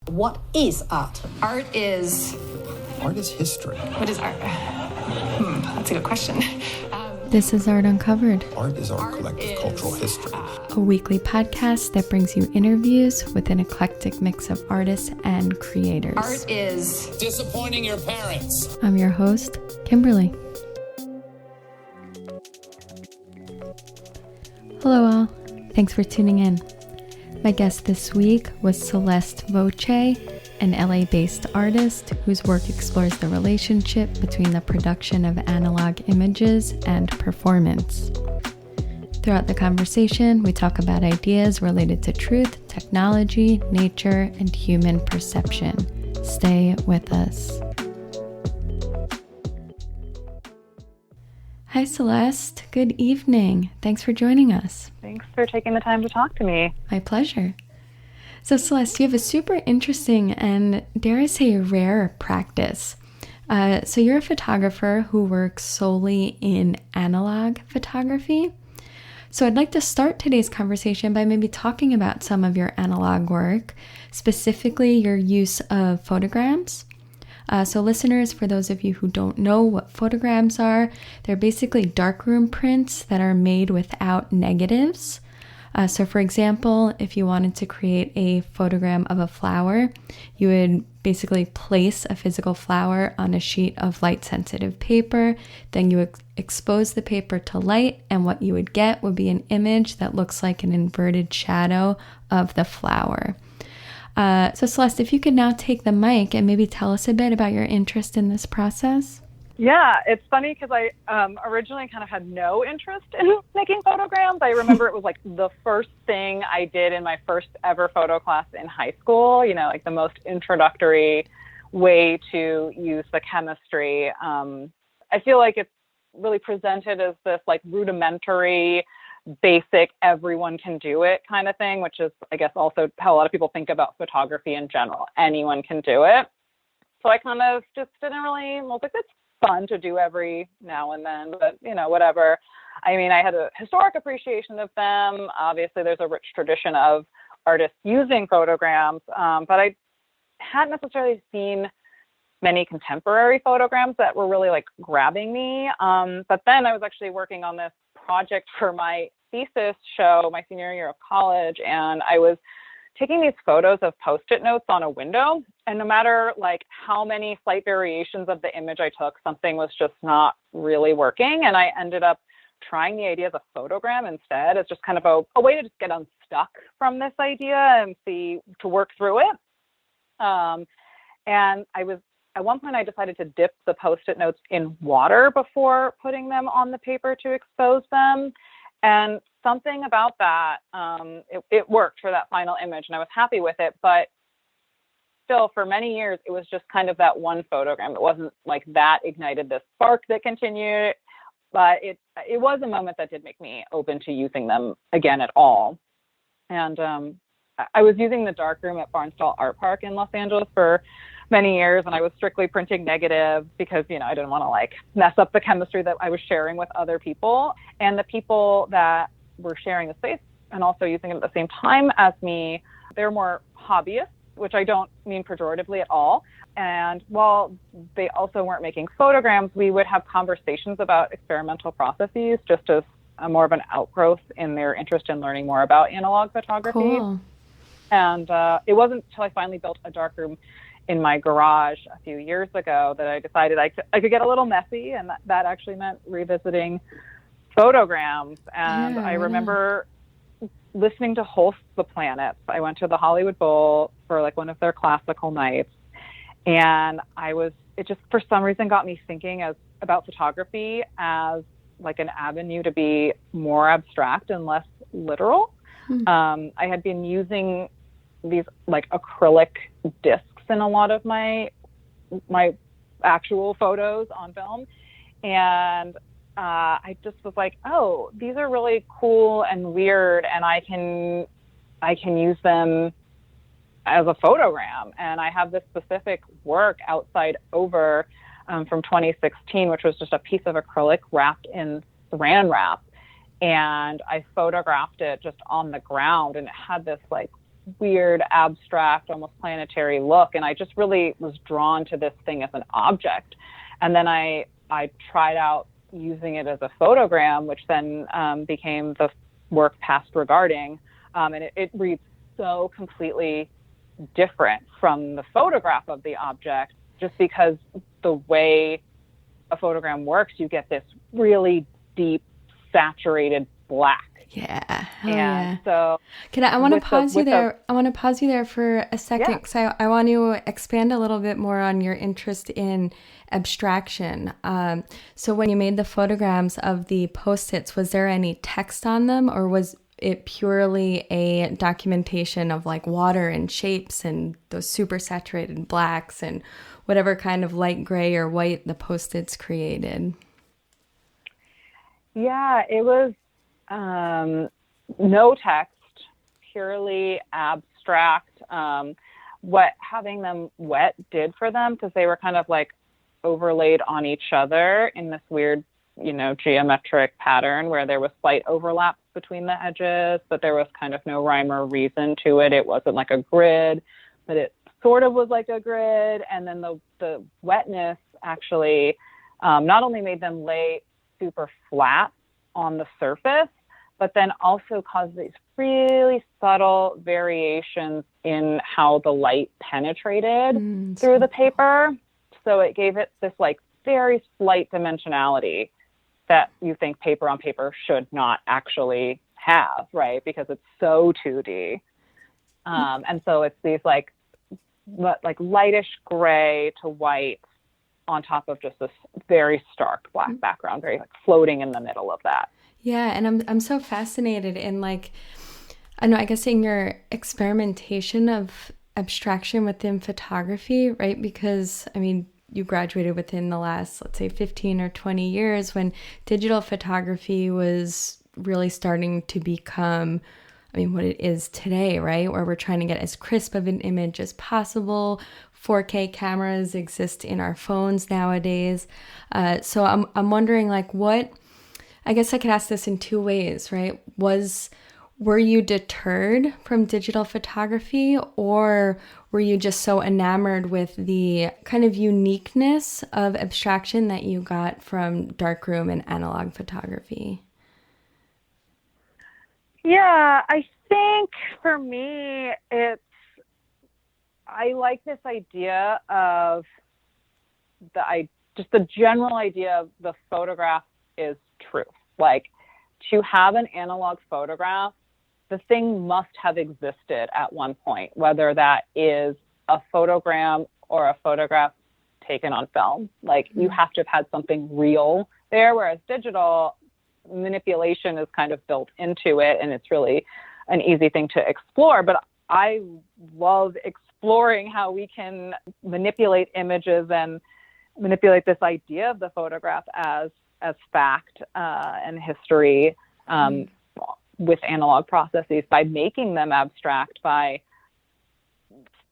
What is art? Art is history. What is art? That's a good question. This is Art Uncovered. Art is our collective cultural history. A weekly podcast that brings you interviews with an eclectic mix of artists and creators. Art is disappointing your parents. I'm your host, Kimberly. Hello all. Thanks for tuning in. My guest this week was Celeste Voce, an LA-based artist whose work explores the relationship between the production of analog images and performance. Throughout the conversation, we talk about ideas related to truth, technology, nature, and human perception. Stay with us. Hi, Celeste. Good evening. Thanks for joining us. Thanks for taking the time to talk to me. My pleasure. So, Celeste, you have a super interesting and, dare I say, rare practice. So you're a photographer who works solely in analog photography. So I'd like to start today's conversation by maybe talking about some of your analog work, specifically your use of photograms. So listeners, for those of you who don't know what photograms are, they're basically darkroom prints that are made without negatives. So for example, if you wanted to create a photogram of a flower, you would basically place a physical flower on a sheet of light-sensitive paper. Then you would expose the paper to light, and what you would get would be an image that looks like an inverted shadow of the flower. So Celeste, if you could now take the mic and maybe tell us a bit about your interest in this process. Yeah, it's funny because I originally kind of had no interest in making photograms. I remember it was like the first thing I did in my first ever photo class in high school, you know, like the most introductory way to use the chemistry. I feel like it's really presented as this like rudimentary, basic, everyone can do it kind of thing, which is, I guess, also how a lot of people think about photography in general. Anyone can do it. So I kind of just didn't really, well, like, it's fun to do every now and then, but, you know, whatever. I mean, I had a historic appreciation of them. Obviously, there's a rich tradition of artists using photograms, but I hadn't necessarily seen many contemporary photograms that were really like grabbing me. But then I was actually working on this project for my thesis show my senior year of college, and I was taking these photos of Post-it notes on a window, and no matter like how many slight variations of the image I took, something was just not really working, and I ended up trying the idea of a photogram instead as just kind of a way to just get unstuck from this idea and see to work through it. And at one point I decided to dip the Post-it notes in water before putting them on the paper to expose them. And something about that, it worked for that final image, and I was happy with it. But still, for many years, it was just kind of that one photogram. It wasn't like that ignited this spark that continued. But it was a moment that did make me open to using them again at all. And I was using the darkroom at Barnstall Art Park in Los Angeles for many years, and I was strictly printing negative because, you know, I didn't want to like mess up the chemistry that I was sharing with other people. And the people that were sharing the space and also using it at the same time as me, they're more hobbyists, which I don't mean pejoratively at all. And while they also weren't making photograms, we would have conversations about experimental processes just as more of an outgrowth in their interest in learning more about analog photography. Cool. And it wasn't until I finally built a darkroom in my garage a few years ago that I decided I could get a little messy, and that actually meant revisiting photograms. And I remember listening to Host the Planets. I went to the Hollywood Bowl for like one of their classical nights, and it just for some reason got me thinking about photography as like an avenue to be more abstract and less literal. I had been using these like acrylic discs in a lot of my actual photos on film, and I just was like, oh, these are really cool and weird, and I can use them as a photogram. And I have this specific work outside over from 2016, which was just a piece of acrylic wrapped in saran wrap, and I photographed it just on the ground, and it had this like weird, abstract, almost planetary look. And I just really was drawn to this thing as an object. And then I tried out using it as a photogram, which then became the work Past Regarding. And it reads so completely different from the photograph of the object, just because the way a photogram works, you get this really deep, saturated black. Yeah. So I want to pause you there. I want to pause you there for a second, because I want to expand a little bit more on your interest in abstraction. So when you made the photograms of the Post-its, was there any text on them, or was it purely a documentation of like water and shapes and those super saturated blacks and whatever kind of light gray or white the Post-its created? Yeah, it was no text, purely abstract. What having them wet did for them, because they were kind of like overlaid on each other in this weird, geometric pattern where there was slight overlaps between the edges, but there was kind of no rhyme or reason to it. It wasn't like a grid, but it sort of was like a grid. And then the wetness actually not only made them lay super flat on the surface, but then also caused these really subtle variations in how the light penetrated through the paper. So it gave it this like very slight dimensionality that you think paper on paper should not actually have, right? Because it's so 2D. And so it's these like lightish gray to white on top of just this very stark black background, very like floating in the middle of that. Yeah, and I'm so fascinated in like, I guess in your experimentation of abstraction within photography, right? Because you graduated within the last, let's say, 15 or 20 years when digital photography was really starting to become, what it is today, right? Where we're trying to get as crisp of an image as possible. 4K cameras exist in our phones nowadays. So I'm wondering, like, I guess I could ask this in two ways, right? Were you deterred from digital photography, or were you just so enamored with the kind of uniqueness of abstraction that you got from darkroom and analog photography? Yeah, I think for me, I like this idea of just the general idea of the photograph is truth. Like, to have an analog photograph, the thing must have existed at one point, whether that is a photogram or a photograph taken on film. Like, you have to have had something real there, whereas digital manipulation is kind of built into it, and it's really an easy thing to explore. But I love exploring how we can manipulate images and manipulate this idea of the photograph as fact and history with analog processes by making them abstract, by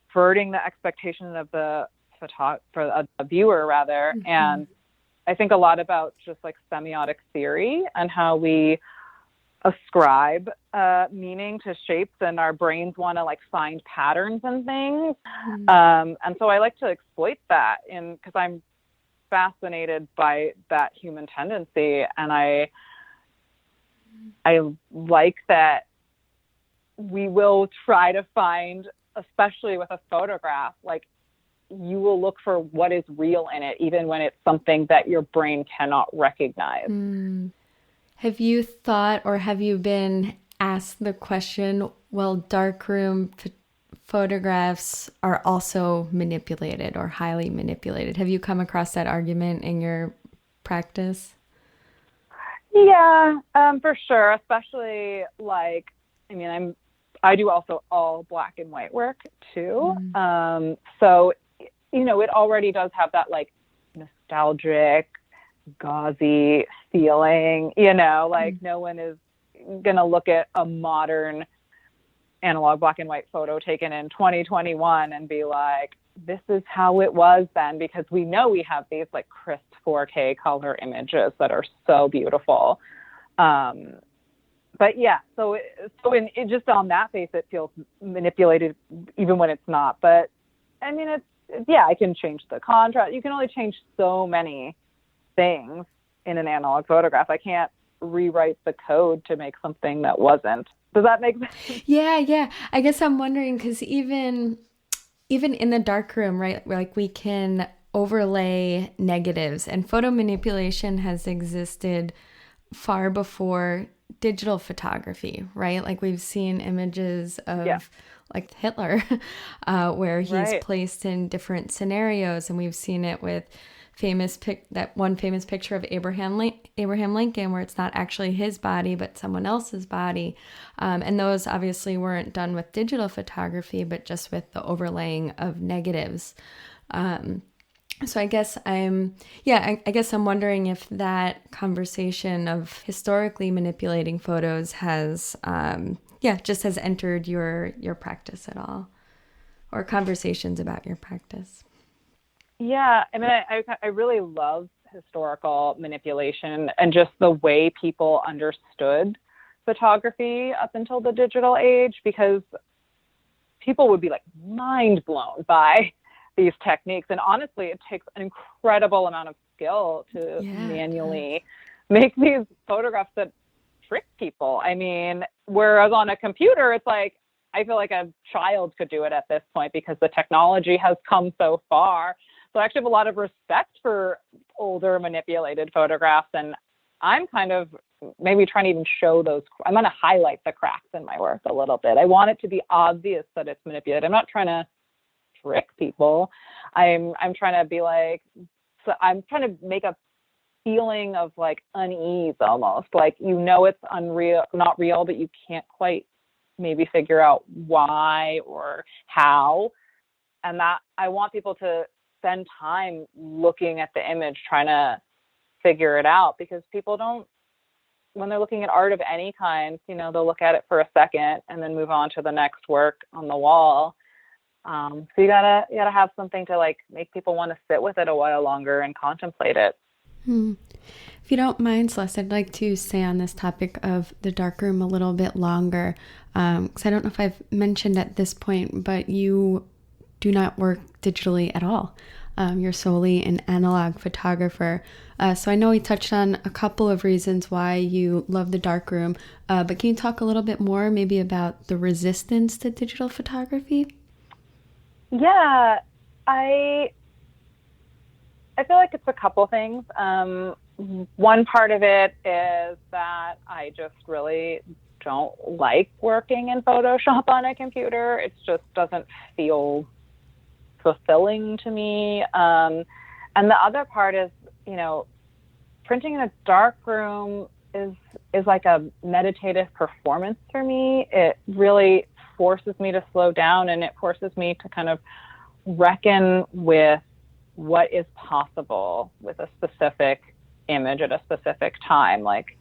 subverting the expectation of the viewer rather. And I think a lot about just like semiotic theory and how we ascribe meaning to shapes, and our brains want to like find patterns and things. And so I like to exploit that because I'm fascinated by that human tendency. And I like that we will try to find, especially with a photograph, like, you will look for what is real in it, even when it's something that your brain cannot recognize. Have you thought, or have you been asked the question, well, darkroom photographs are also manipulated or highly manipulated? Have you come across that argument in your practice? Yeah, for sure. Especially like, I do also all black and white work too. So, it already does have that like nostalgic, gauzy feeling, like no one is going to look at a modern analog black and white photo taken in 2021 and be like, this is how it was then, because we know we have these like crisp 4K color images that are so beautiful. but yeah, just on that face, it feels manipulated even when it's not. But I mean, I can change the contrast. You can only change so many things in an analog photograph. I can't rewrite the code to make something that wasn't. Does that make sense? Yeah. I guess I'm wondering because even in the darkroom, right? Like we can overlay negatives, and photo manipulation has existed far before digital photography, right? Like we've seen images of like Hitler, where he's placed in different scenarios, and we've seen it with that one famous picture of Abraham Lincoln, where it's not actually his body but someone else's body, and those obviously weren't done with digital photography, but just with the overlaying of negatives. So I guess I guess I'm wondering if that conversation of historically manipulating photos has just has entered your practice at all, or conversations about your practice. Yeah, I mean, I really love historical manipulation and just the way people understood photography up until the digital age, because people would be like mind blown by these techniques. And honestly, it takes an incredible amount of skill to manually make these photographs that trick people. I mean, whereas on a computer, it's like, I feel like a child could do it at this point because the technology has come so far. So I actually have a lot of respect for older manipulated photographs, and I'm kind of maybe trying to even show those. I'm going to highlight the cracks in my work a little bit. I want it to be obvious that it's manipulated. I'm not trying to trick people. I'm trying to be like, so I'm trying to make a feeling of like unease almost, like, it's unreal, not real, but you can't quite maybe figure out why or how. And that I want people to spend time looking at the image, trying to figure it out, because people don't, when they're looking at art of any kind, they'll look at it for a second and then move on to the next work on the wall. So you gotta have something to like make people want to sit with it a while longer and contemplate it. If you don't mind, Celeste, I'd like to stay on this topic of the darkroom a little bit longer, because I don't know if I've mentioned at this point, but you do not work digitally at all. You're solely an analog photographer. So I know we touched on a couple of reasons why you love the darkroom, but can you talk a little bit more maybe about the resistance to digital photography? Yeah, I feel like it's a couple things. One part of it is that I just really don't like working in Photoshop on a computer. It just doesn't feel fulfilling to me. And the other part is, printing in a darkroom is like a meditative performance for me. It really forces me to slow down, and it forces me to kind of reckon with what is possible with a specific image at a specific time. Like,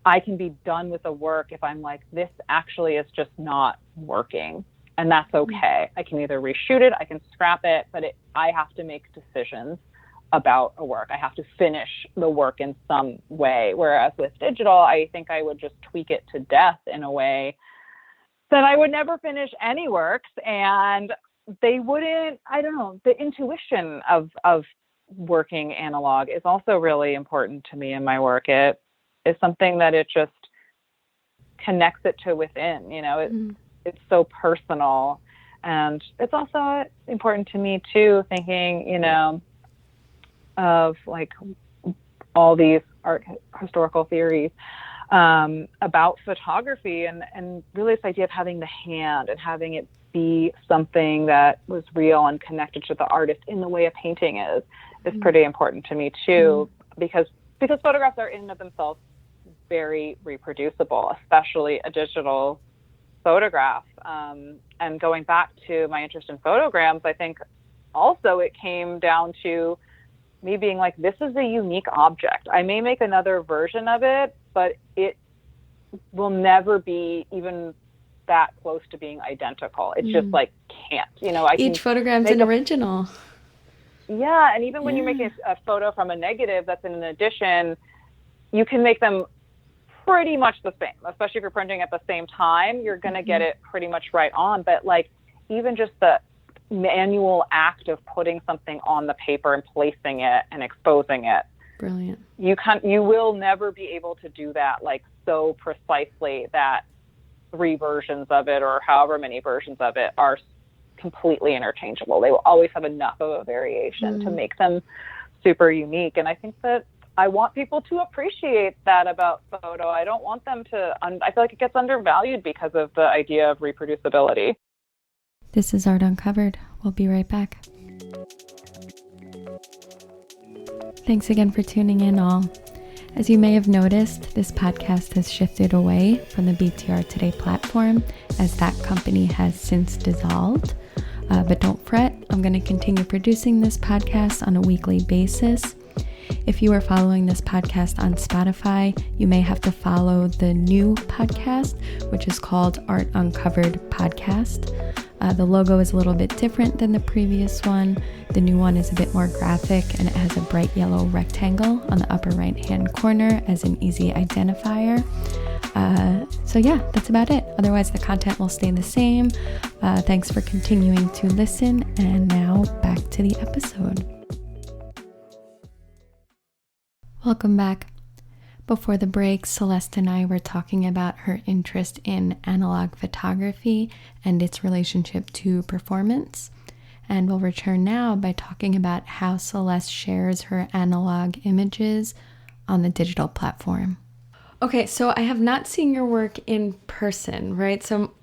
I can be done with the work if I'm like, this actually is just not working, and that's okay. I can either reshoot it, I can scrap it, but I have to make decisions about a work. I have to finish the work in some way. Whereas with digital, I think I would just tweak it to death in a way that I would never finish any works, and they wouldn't, I don't know, the intuition of working analog is also really important to me in my work. It is something that it just connects it to within, it's so personal. And it's also important to me too, thinking, of like all these art historical theories about photography, and really this idea of having the hand and having it be something that was real and connected to the artist in the way a painting is pretty important to me too, because photographs are in and of themselves very reproducible, especially a digital photograph. And going back to my interest in photograms, I think also it came down to me being like, this is a unique object. I may make another version of it, but it will never be even that close to being identical. It's just like can't. Each photogram's an original. Yeah, and even when you make a photo from a negative that's in an edition, you can make them pretty much the same, especially if you're printing at the same time, you're going to get it pretty much right on. But like even just the manual act of putting something on the paper and placing it and exposing it. Brilliant. You will never be able to do that like so precisely that 3 versions of it or however many versions of it are completely interchangeable. They will always have enough of a variation to make them super unique. And I think that I want people to appreciate that about photo. I don't want them to, I feel like it gets undervalued because of the idea of reproducibility. This is Art Uncovered. We'll be right back. Thanks again for tuning in, all. As you may have noticed, this podcast has shifted away from the BTR Today platform as that company has since dissolved. But don't fret, I'm going to continue producing this podcast on a weekly basis. If you are following this podcast on Spotify, you may have to follow the new podcast, which is called Art Uncovered Podcast. The logo is a little bit different than the previous one. The new one is a bit more graphic and it has a bright yellow rectangle on the upper right hand corner as an easy identifier. So yeah, that's about it. Otherwise, the content will stay the same. Thanks for continuing to listen. And now back to the episode. Welcome back. Before the break, Celeste and I were talking about her interest in analog photography and its relationship to performance. And we'll return now by talking about how Celeste shares her analog images on the digital platform. Okay, so I have not seen your work in person, right? So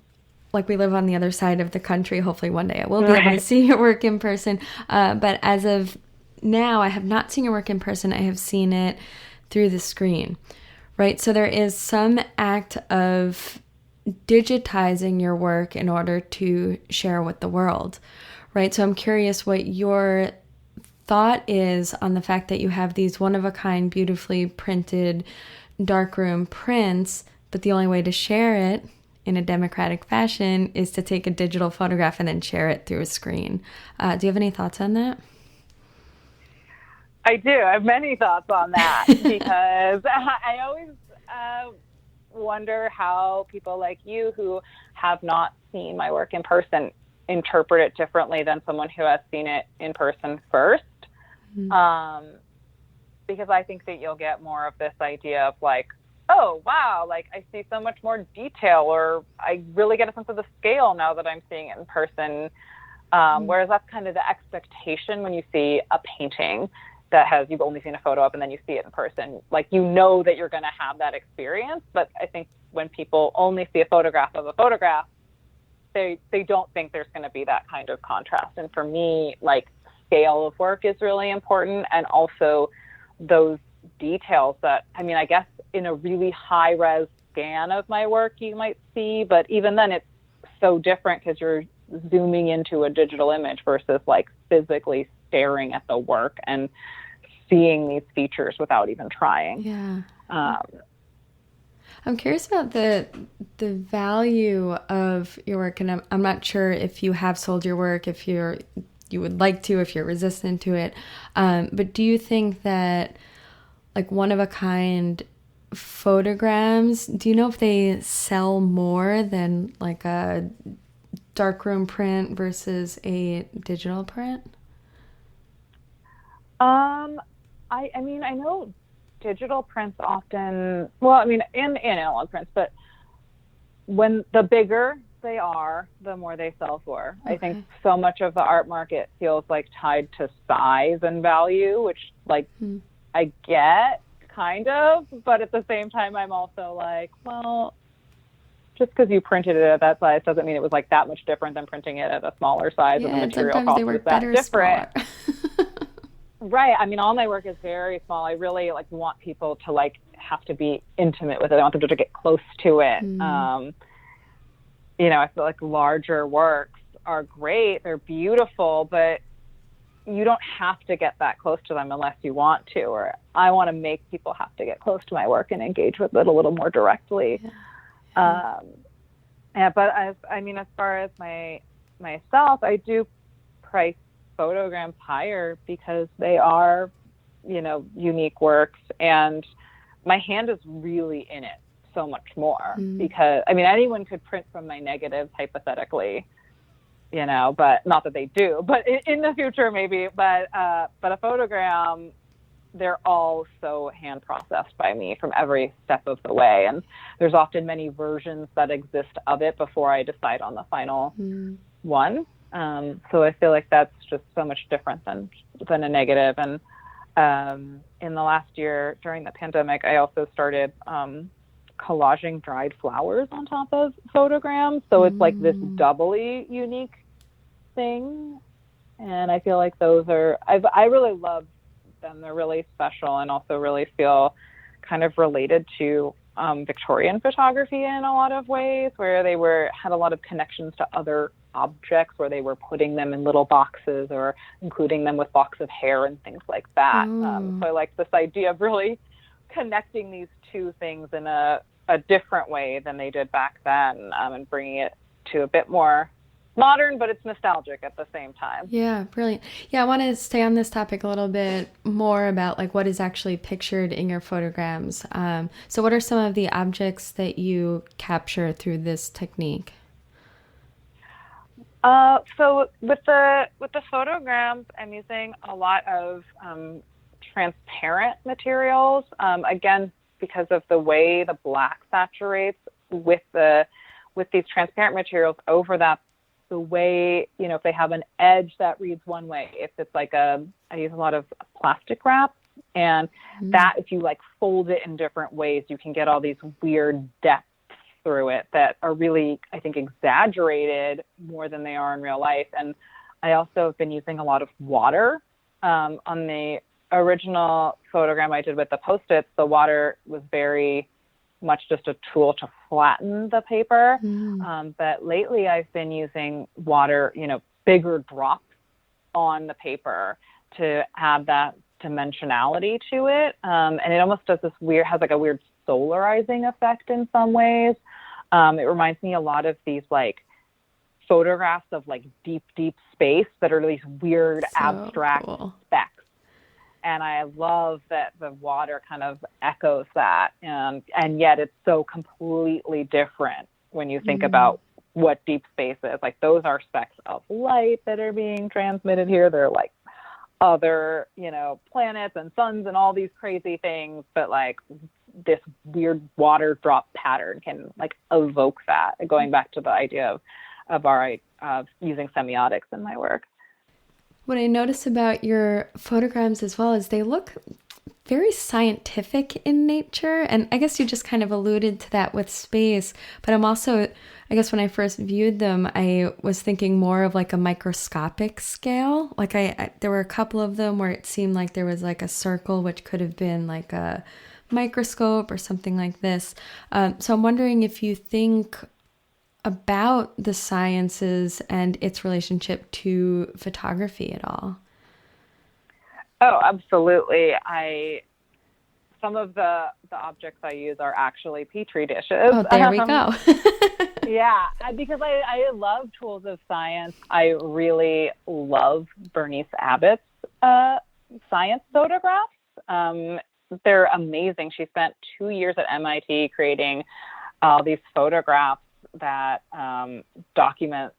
like we live on the other side of the country. Hopefully one day I will be able to see your work in person. But as of now, I have not seen your work in person. I have seen it through the screen, right? So there is some act of digitizing your work in order to share with the world, right? So I'm curious what your thought is on the fact that you have these one-of-a-kind, beautifully printed darkroom prints, but the only way to share it in a democratic fashion is to take a digital photograph and then share it through a screen. Do you have any thoughts on that? I do. I have many thoughts on that because I always wonder how people like you who have not seen my work in person interpret it differently than someone who has seen it in person first. Because I think that you'll get more of this idea of like, oh, wow, like I see so much more detail, or I really get a sense of the scale now that I'm seeing it in person. Whereas that's kind of the expectation when you see a painting that you've only seen a photo of and then you see it in person. Like, you know that you're going to have that experience. But I think when people only see a photograph of a photograph, they don't think there's going to be that kind of contrast. And for me, like, scale of work is really important. And also those details that, I mean, I guess in a really high res scan of my work, you might see, but even then it's so different because you're zooming into a digital image versus like physically staring at the work and seeing these features without even trying. Yeah. I'm curious about the value of your work, and I'm not sure if you have sold your work, if you would like to, if you're resistant to it. But do you think that like one of a kind photograms, do you know if they sell more than like a darkroom print versus a digital print? I mean, I know digital prints often, well, I mean, and analog prints, but when the bigger they are, the more they sell for. Okay. I think so much of the art market feels like tied to size and value, which like I get kind of, but at the same time, I'm also like, well, just because you printed it at that size doesn't mean it was like that much different than printing it at a smaller size, and the material cost is that different. Right. I mean, all my work is very small. I really like want people to like have to be intimate with it. I want them to get close to it. You know, I feel like larger works are great. They're beautiful, but you don't have to get that close to them unless you want to, or I want to make people have to get close to my work and engage with it a little more directly. But as far as myself, I do price photograms higher because they are, you know, unique works, and my hand is really in it. so much more because, I mean, anyone could print from my negatives hypothetically, you know, but not that they do, but in the future maybe, but a photogram, they're all so hand processed by me from every step of the way. And there's often many versions that exist of it before I decide on the final one. So I feel like that's just so much different than a negative. And in the last year during the pandemic, I also started collaging dried flowers on top of photograms. So it's like this doubly unique thing. And I feel like those are, I really love them. They're really special and also really feel kind of related to Victorian photography in a lot of ways, where they had a lot of connections to other objects, where they were putting them in little boxes or including them with locks of hair and things like that. So I like this idea of really connecting these two things in a different way than they did back then, and bringing it to a bit more modern, but it's nostalgic at the same time. Yeah, brilliant. Yeah, I want to stay on this topic a little bit more about like what is actually pictured in your photograms. So what are some of the objects that you capture through this technique? So with the photograms, I'm using a lot of transparent materials. Again, because of the way the black saturates with these transparent materials over that, the way, you know, if they have an edge that reads one way, if it's like I use a lot of plastic wrap, and that if you like fold it in different ways, you can get all these weird depths through it that are really, I think, exaggerated more than they are in real life. And I also have been using a lot of water. On the original photogram I did with the Post-its, the water was very much just a tool to flatten the paper. But lately I've been using water, you know, bigger drops on the paper to have that dimensionality to it. And it almost does has like a weird solarizing effect in some ways. It reminds me a lot of these like photographs of like deep space that are these weird abstract specks. And I love that the water kind of echoes that. And yet it's so completely different when you think about what deep space is. Like those are specks of light that are being transmitted here. They're like other, you know, planets and suns and all these crazy things. But like this weird water drop pattern can like evoke that. Going back to the idea of using semiotics in my work. What I notice about your photograms as well is they look very scientific in nature. And I guess you just kind of alluded to that with space. But I'm also, I guess when I first viewed them, I was thinking more of like a microscopic scale. Like there were a couple of them where it seemed like there was like a circle, which could have been like a microscope or something like this. So I'm wondering if you think about the sciences and its relationship to photography at all. Oh, absolutely. Some of the objects I use are actually Petri dishes. Oh, there we go. Yeah, because I love tools of science. I really love Bernice Abbott's science photographs. They're amazing. She spent 2 years at MIT creating these photographs that document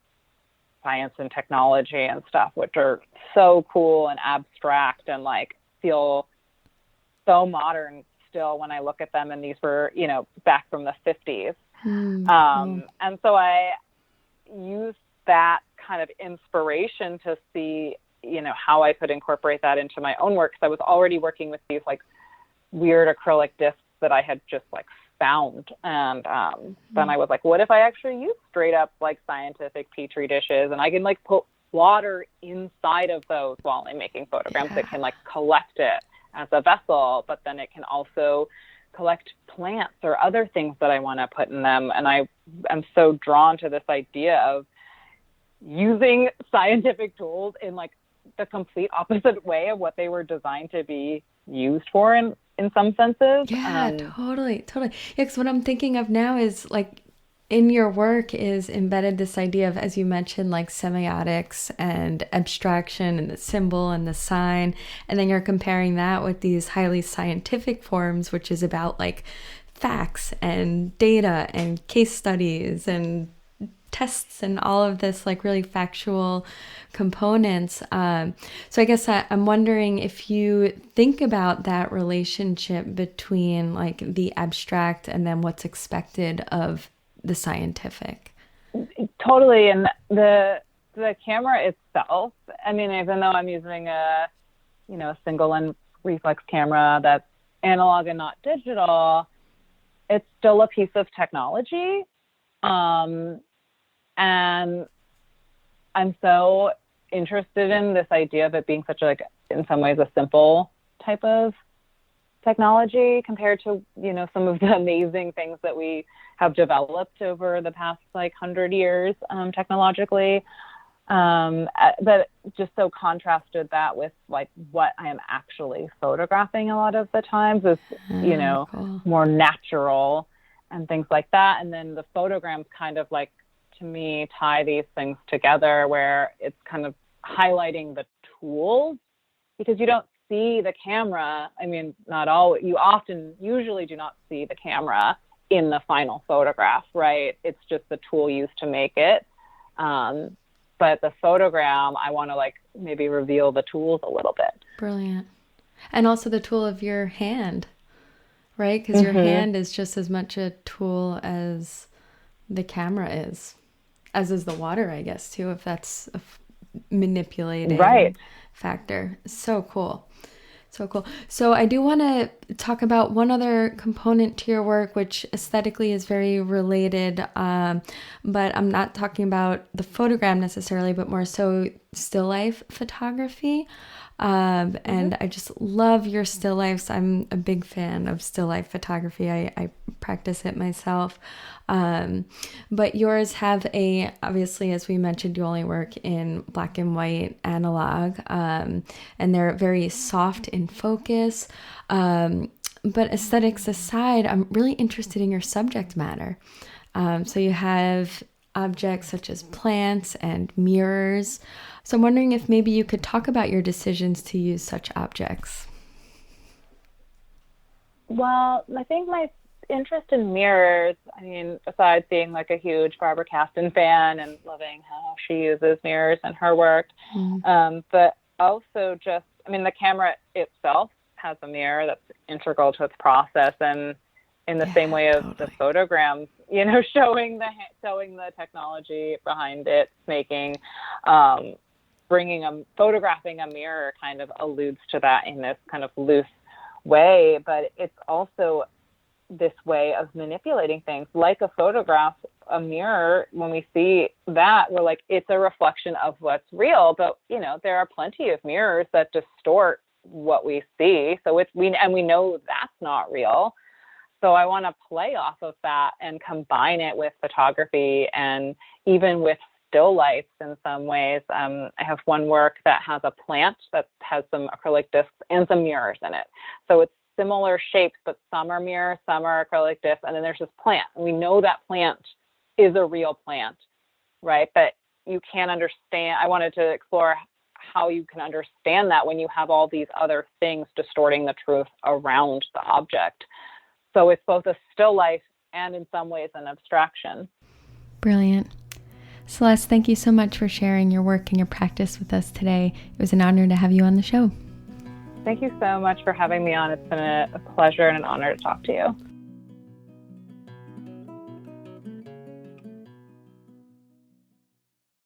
science and technology and stuff, which are so cool and abstract and like feel so modern still when I look at them. And these were, you know, back from the 50s. And so I used that kind of inspiration to see, you know, how I could incorporate that into my own work. Because I was already working with these like weird acrylic discs that I had just like found. And then I was like, what if I actually use straight up like scientific Petri dishes, and I can like put water inside of those while I'm making photograms that can like collect it as a vessel, but then it can also collect plants or other things that I want to put in them. And I am so drawn to this idea of using scientific tools in like the complete opposite way of what they were designed to be used for in some senses. Yeah, totally. Yeah, because what I'm thinking of now is like in your work is embedded this idea of, as you mentioned, like semiotics and abstraction and the symbol and the sign. And then you're comparing that with these highly scientific forms, which is about like facts and data and case studies and tests and all of this like really factual components. So I guess I'm wondering if you think about that relationship between like the abstract and then what's expected of the scientific. Totally. And the camera itself, I mean, even though I'm using a single lens reflex camera that's analog and not digital, it's still a piece of technology. And I'm so interested in this idea of it being such like, in some ways, a simple type of technology compared to, some of the amazing things that we have developed over the past like 100 years technologically. But just so contrasted that with like what I am actually photographing a lot of the times is, cool. more natural and things like that. And then the photograms kind of like, to me, tie these things together where it's kind of highlighting the tools, because you don't see the camera. I mean, not all, you usually do not see the camera in the final photograph, right? It's just the tool used to make it. But the photogram, I want to like maybe reveal the tools a little bit. Brilliant. And also the tool of your hand, right? Because your hand is just as much a tool as the camera is, as is the water, I guess, too, if that's a manipulating factor. So cool. So cool. So I do want to talk about one other component to your work, which aesthetically is very related, but I'm not talking about the photogram necessarily, but more so still life photography. And I just love your still lifes. I'm a big fan of still life photography. I practice it myself. But yours have obviously, as we mentioned, you only work in black and white analog, and they're very soft in focus. But aesthetics aside, I'm really interested in your subject matter. So you have objects such as plants and mirrors. So I'm wondering if maybe you could talk about your decisions to use such objects. Well, I think my interest in mirrors, I mean, besides being like a huge Barbara Caston fan and loving how she uses mirrors in her work, but also just, I mean, the camera itself has a mirror that's integral to its process, and in the same way as the photograms, showing the technology behind its making, photographing a mirror kind of alludes to that in this kind of loose way, but it's also this way of manipulating things. Like a photograph, a mirror, when we see that, we're like, it's a reflection of what's real, but there are plenty of mirrors that distort what we see, so we know that's not real. So I want to play off of that and combine it with photography and even with still lifes in some ways. I have one work that has a plant that has some acrylic discs and some mirrors in it. So it's similar shapes, but some are mirrors, some are acrylic discs, and then there's this plant. And we know that plant is a real plant, right? But you can't understand. I wanted to explore how you can understand that when you have all these other things distorting the truth around the object. So it's both a still life and in some ways an abstraction. Brilliant. Celeste, thank you so much for sharing your work and your practice with us today. It was an honor to have you on the show. Thank you so much for having me on. It's been a pleasure and an honor to talk to you.